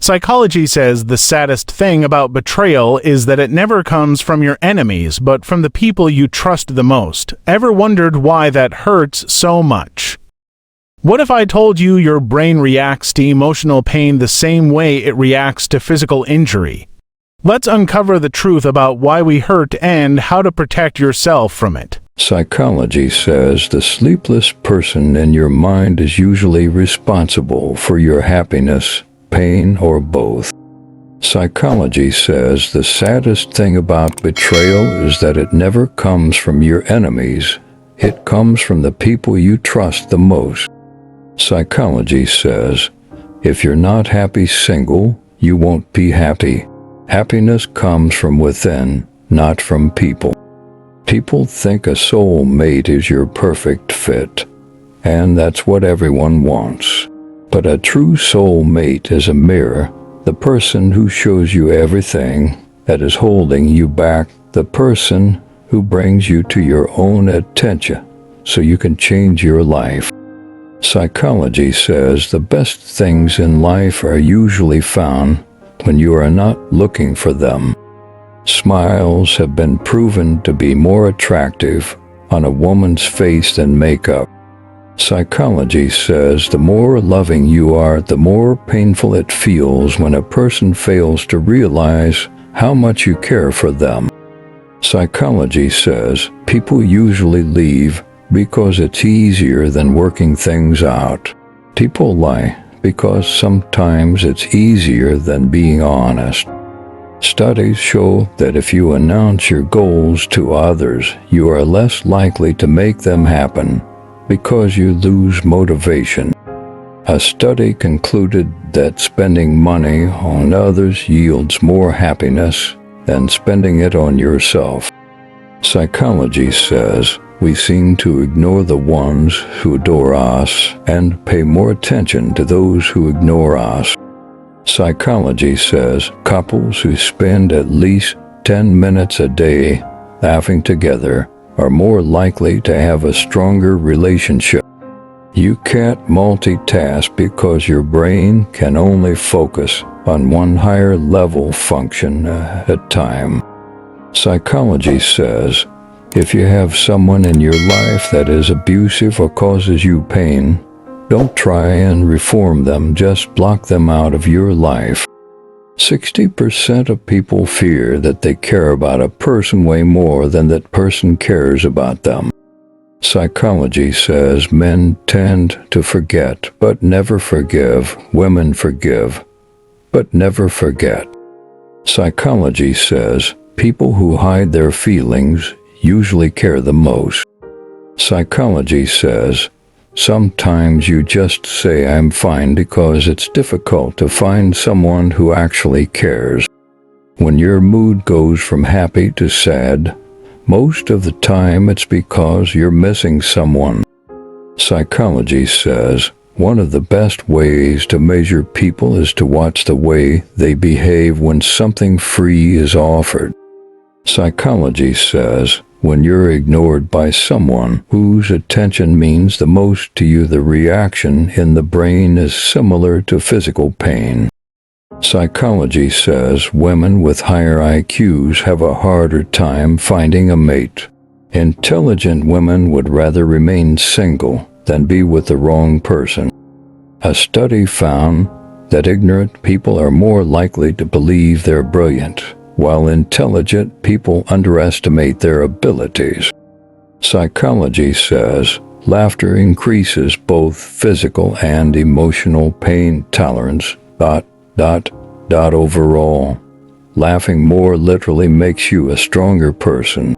Psychology says the saddest thing about betrayal is that it never comes from your enemies, but from the people you trust the most. Ever wondered why that hurts so much? What if I told you your brain reacts to emotional pain the same way it reacts to physical injury? Let's uncover the truth about why we hurt and how to protect yourself from it. Psychology says the sleepless person in your mind is usually responsible for your happiness, pain, or both. Psychology says the saddest thing about betrayal is that it never comes from your enemies. It comes from the people you trust the most. Psychology says if you're not happy single, you won't be happy. Happiness comes from within, not from people. People think a soul mate is your perfect fit, and that's what everyone wants. But a true soul mate is a mirror, the person who shows you everything that is holding you back, the person who brings you to your own attention so you can change your life. Psychology says the best things in life are usually found when you are not looking for them. Smiles have been proven to be more attractive on a woman's face than makeup. Psychology says the more loving you are, the more painful it feels when a person fails to realize how much you care for them. Psychology says people usually leave because it's easier than working things out. People lie because sometimes it's easier than being honest. Studies show that if you announce your goals to others, you are less likely to make them happen because you lose motivation. A study concluded that spending money on others yields more happiness than spending it on yourself. Psychology says we seem to ignore the ones who adore us and pay more attention to those who ignore us. Psychology says couples who spend at least 10 minutes a day laughing together are more likely to have a stronger relationship. You can't multitask because your brain can only focus on one higher level function at a time. Psychology says if you have someone in your life that is abusive or causes you pain, don't try and reform them, just block them out of your life. 60% of people fear that they care about a person way more than that person cares about them. Psychology says men tend to forget but never forgive. Women forgive but never forget. Psychology says people who hide their feelings usually care the most. Psychology says sometimes you just say I'm fine because it's difficult to find someone who actually cares. When your mood goes from happy to sad, most of the time it's because you're missing someone. Psychology says one of the best ways to measure people is to watch the way they behave when something free is offered. Psychology says when you're ignored by someone whose attention means the most to you, the reaction in the brain is similar to physical pain. Psychology says women with higher IQs have a harder time finding a mate. Intelligent women would rather remain single than be with the wrong person. A study found that ignorant people are more likely to believe they're brilliant, while intelligent people underestimate their abilities. Psychology says laughter increases both physical and emotional pain tolerance. Overall, laughing more literally makes you a stronger person.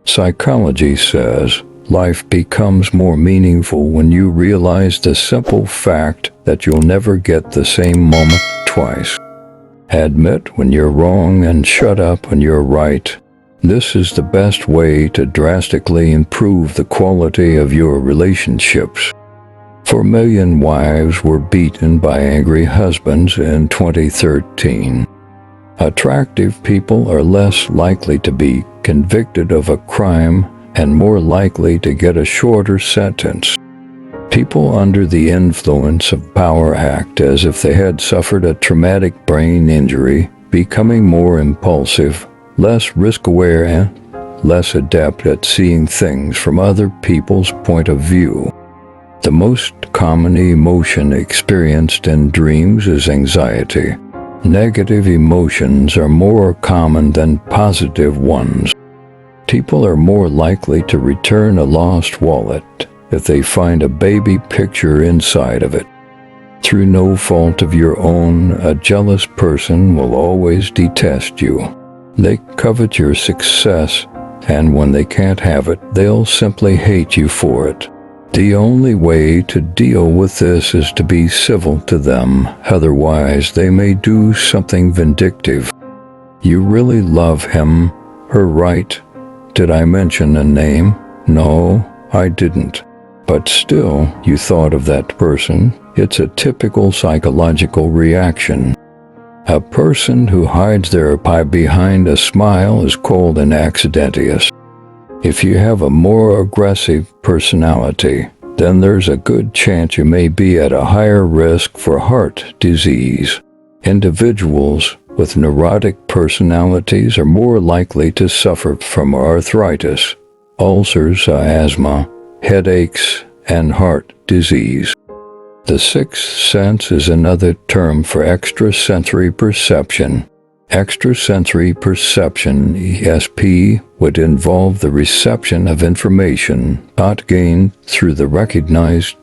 Psychology says life becomes more meaningful when you realize the simple fact that you'll never get the same moment twice. Admit when you're wrong and shut up when you're right. This is the best way to drastically improve the quality of your relationships. 4 million wives were beaten by angry husbands in 2013. Attractive people are less likely to be convicted of a crime and more likely to get a shorter sentence. People under the influence of power act as if they had suffered a traumatic brain injury, becoming more impulsive, less risk-aware, and less adept at seeing things from other people's point of view. The most common emotion experienced in dreams is anxiety. Negative emotions are more common than positive ones. People are more likely to return a lost wallet if they find a baby picture inside of it. Through no fault of your own, a jealous person will always detest you. They covet your success, and when they can't have it, they'll simply hate you for it. The only way to deal with this is to be civil to them, otherwise they may do something vindictive. You really love him, her, right? Did I mention a name? No, I didn't. But still, you thought of that person. It's a typical psychological reaction. A person who hides their pie behind a smile is called an accidentous. If you have a more aggressive personality, then there's a good chance you may be at a higher risk for heart disease. Individuals with neurotic personalities are more likely to suffer from arthritis, ulcers, asthma, headaches, and heart disease. The sixth sense is another term for extrasensory perception. Extrasensory perception, ESP, would involve the reception of information not gained through the recognized